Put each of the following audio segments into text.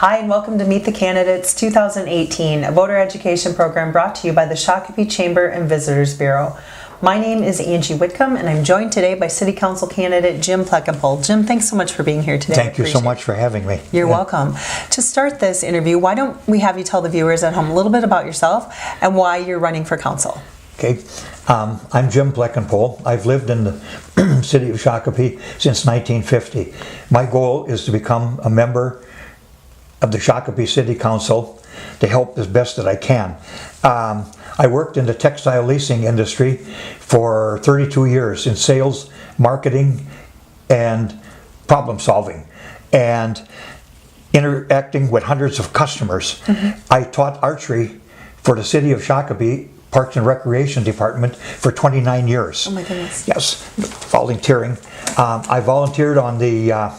Hi and welcome to Meet the Candidates 2018, a voter education program brought to you by the Shakopee Chamber and Visitors Bureau. My name is Angie Whitcomb and I'm joined today by City Council candidate Jim Plekkenpol. Jim, thanks so much for being here today. Thank you so much for having me. You're welcome. To start this interview, why don't we have you tell the viewers at home a little bit about yourself and why you're running for council? Okay, I'm Jim Plekkenpol. I've lived in the city of Shakopee since 1950. My goal is to become a member of the Shakopee City Council to help as best that I can. I worked in the textile leasing industry for 32 years in sales, marketing, and problem solving, and interacting with hundreds of customers. I taught archery for the city of Shakopee Parks and Recreation Department for 29 years. Oh my goodness. Yes, volunteering. I volunteered on the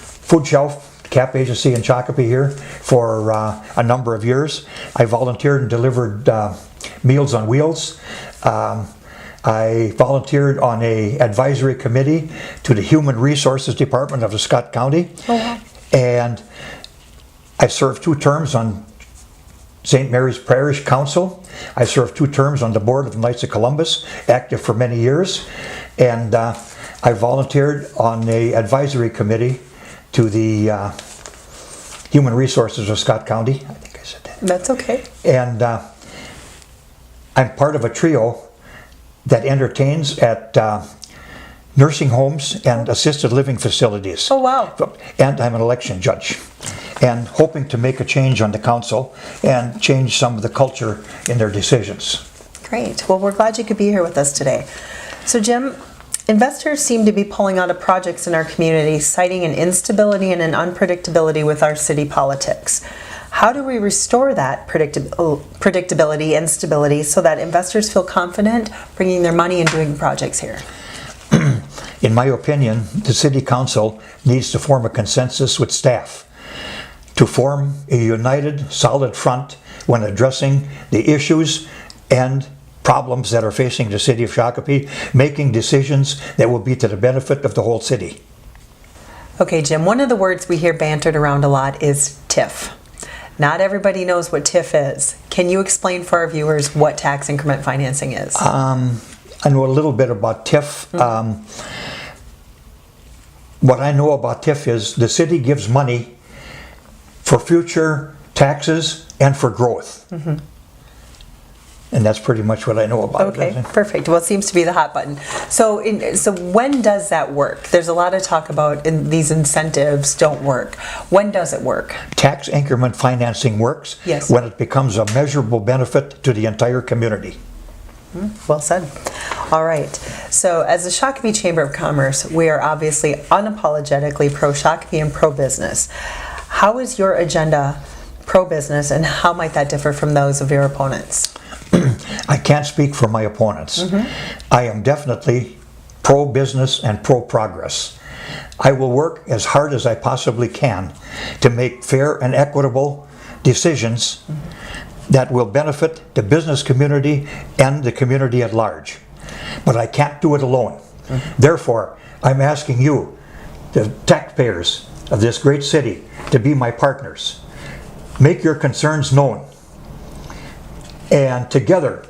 food shelf CAP agency in Shakopee here for a number of years. I volunteered and delivered Meals on Wheels. I volunteered on a advisory committee to the Human Resources Department of the Scott County. Oh, wow. And I served 2 terms on St. Mary's Parish Council. I served 2 terms on the board of the Knights of Columbus, active for many years. And I volunteered on the advisory committee to the Human Resources of Scott County. I think I said that. That's okay. And I'm part of a trio that entertains at nursing homes and assisted living facilities. Oh, wow. And I'm an election judge, and hoping to make a change on the council and change some of the culture in their decisions. Great. Well, we're glad you could be here with us today. So, Jim, investors seem to be pulling out of projects in our community, citing an instability and an unpredictability with our city politics. How do we restore that predictability and stability so that investors feel confident bringing their money and doing projects here? In my opinion, the City Council needs to form a consensus with staff to form a united, solid front when addressing the issues and problems that are facing the city of Shakopee, making decisions that will be to the benefit of the whole city. Okay, Jim, one of the words we hear bantered around a lot is TIF. Not everybody knows what TIF is. Can you explain for our viewers what tax increment financing is? I know a little bit about TIF. What I know about TIF is the city gives money for future taxes and for growth. And that's pretty much what I know about it. Okay, perfect. Well, it seems to be the hot button. So when does that work? There's a lot of talk about these incentives don't work. When does it work? Tax increment financing works when it becomes a measurable benefit to the entire community. Well said. All right. So as the Shakopee Chamber of Commerce, we are obviously unapologetically pro-Shakopee and pro-business. How is your agenda pro-business and how might that differ from those of your opponents? I can't speak for my opponents. I am definitely pro-business and pro-progress. I will work as hard as I possibly can to make fair and equitable decisions that will benefit the business community and the community at large. But I can't do it alone. Therefore, I'm asking you, the taxpayers of this great city, to be my partners. Make your concerns known. And together,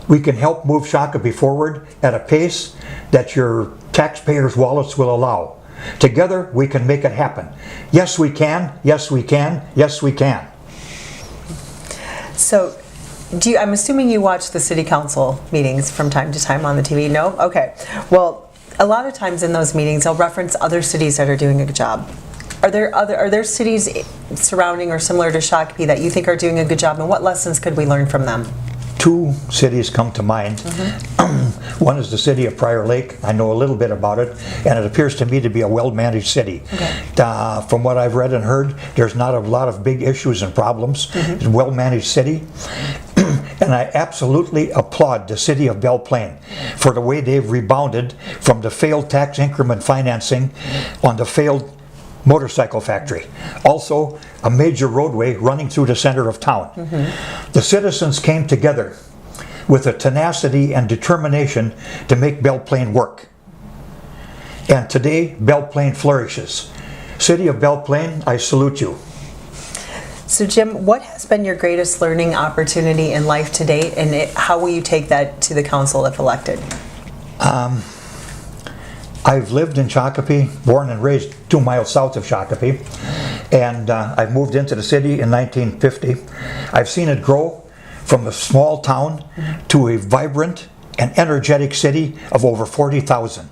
we can help move Shakopee forward at a pace that your taxpayers' wallets will allow. Together, we can make it happen. Yes, we can. Yes, we can. Yes, we can. So, I'm assuming you watch the city council meetings from time to time on the TV? No? Okay. Well, a lot of times in those meetings, they'll reference other cities that are doing a good job. Are there cities surrounding or similar to Shakopee that you think are doing a good job, and what lessons could we learn from them? 2 cities come to mind. One is the city of Prior Lake. I know a little bit about it, and it appears to me to be a well-managed city. From what I've read and heard, there's not a lot of big issues and problems. It's a well-managed city. And I absolutely applaud the city of Belle Plaine for the way they've rebounded from the failed tax increment financing on the failed motorcycle factory. Also, a major roadway running through the center of town. The citizens came together with a tenacity and determination to make Belle Plaine work. And today, Belle Plaine flourishes. City of Belle Plaine, I salute you. So Jim, what has been your greatest learning opportunity in life to date, and how will you take that to the council if elected? I've lived in Shakopee, born and raised 2 miles south of Shakopee, and I've moved into the city in 1950. I've seen it grow from a small town to a vibrant and energetic city of over 40,000.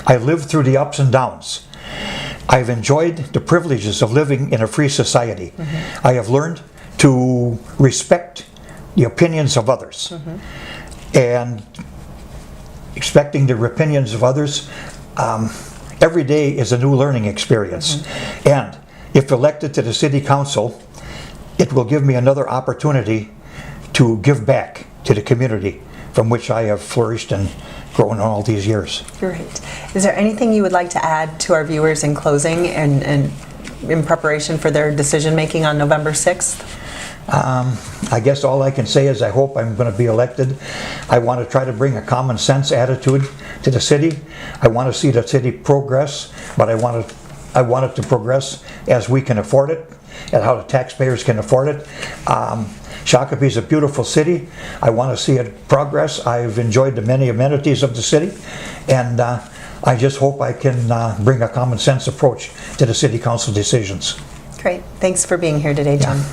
I lived through the ups and downs. I've enjoyed the privileges of living in a free society. I have learned to respect the opinions of others. And respecting the opinions of others, every day is a new learning experience. And if elected to the city council, it will give me another opportunity to give back to the community from which I have flourished and grown all these years. Great. Is there anything you would like to add to our viewers in closing and in preparation for their decision making on November 6th? I guess all I can say is I hope I'm going to be elected. I want to try to bring a common sense attitude to the city. I want to see the city progress, but I want it to progress as we can afford it and how the taxpayers can afford it. Shakopee is a beautiful city. I want to see it progress. I've enjoyed the many amenities of the city, and I just hope I can bring a common sense approach to the city council decisions. Great. Thanks for being here today, Jim. Yeah.